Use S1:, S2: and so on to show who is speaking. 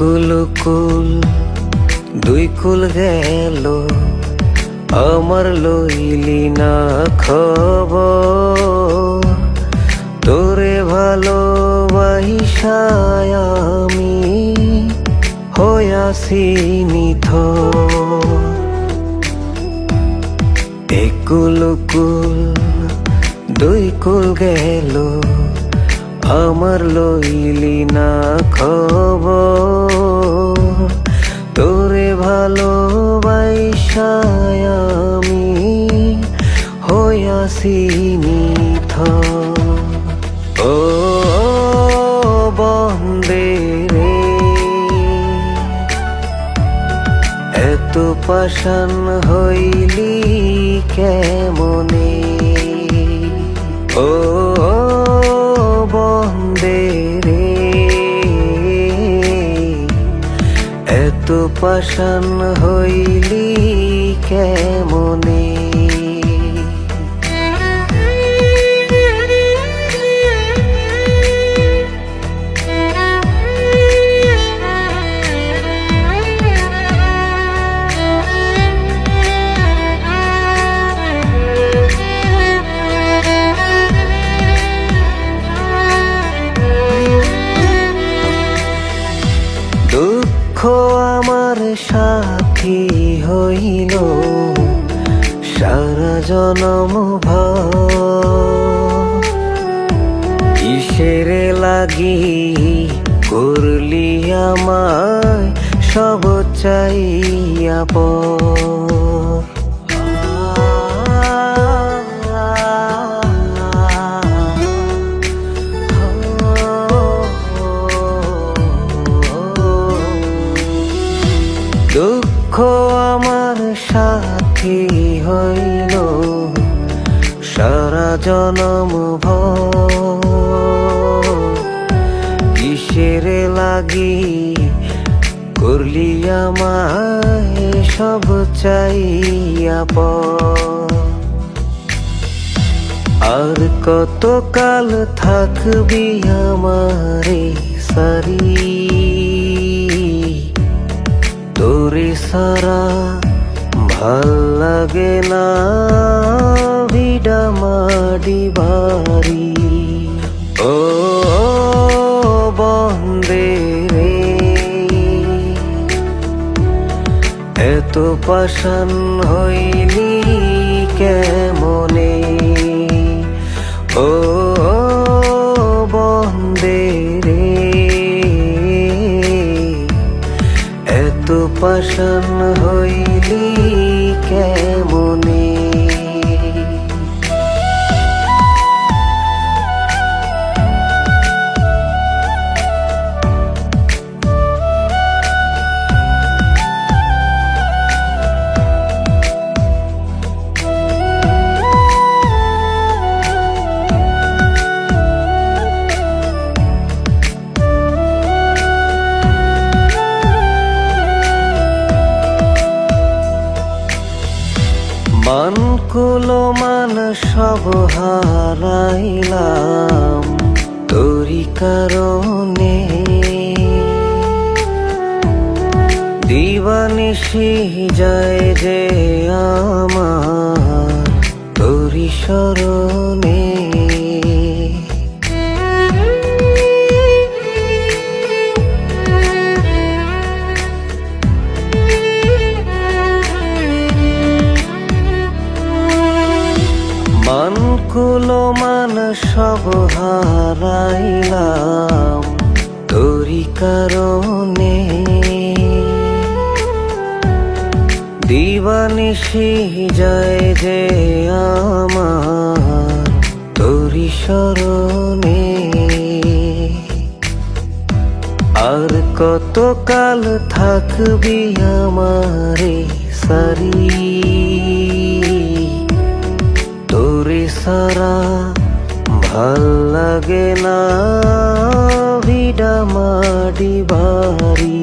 S1: কুল দুই কুল গেল, আমার লইলি না খবর। তোরে ভালোবাসায় আমি হইয়াছি নিথর। কুল দুই কুল গেল, আমার লইলি না খবর। তোরে ভালোবাসায় আমি হইয়াছি নিথর। ও বন্দে রে, এত পাষাণ হইলি কেমনে? ও বন্দে রে, এত পাষাণ হইলি কেমনে? দুঃখ আমার সাথী হইল সারা জনম ভর। কিসের লাগি করলি আমায় সব চাইয়া পর? দুঃখ আমার সাথী হইল সারা জনম ভর। কিসের লাগি করলি আমায় সব চাইয়া পর? আর কতকাল থাকবি আমারে সারি? তোরে সারা ভাল লাগে না ভিডা মাডি বাড়ি। ও বন্দে রে, এত পাষাণ হইলি কেমনে? ও বন্দে রে, এত পাষাণ হইলি কেমনে? মান কুলো মান সব হারাইলাম তোরি কারণে। দিবানিশি যায় যে আমার তোরি শরণে। মান কুলো মান সব হারাইলাম তোরি কারণে। দিবানিশি যায় যে আমার তোরি শরণে। আর কতকাল থাকবি আমারে সারি? তোরে সারা ভাল লাগে না ভিডা মাডি বাড়ি।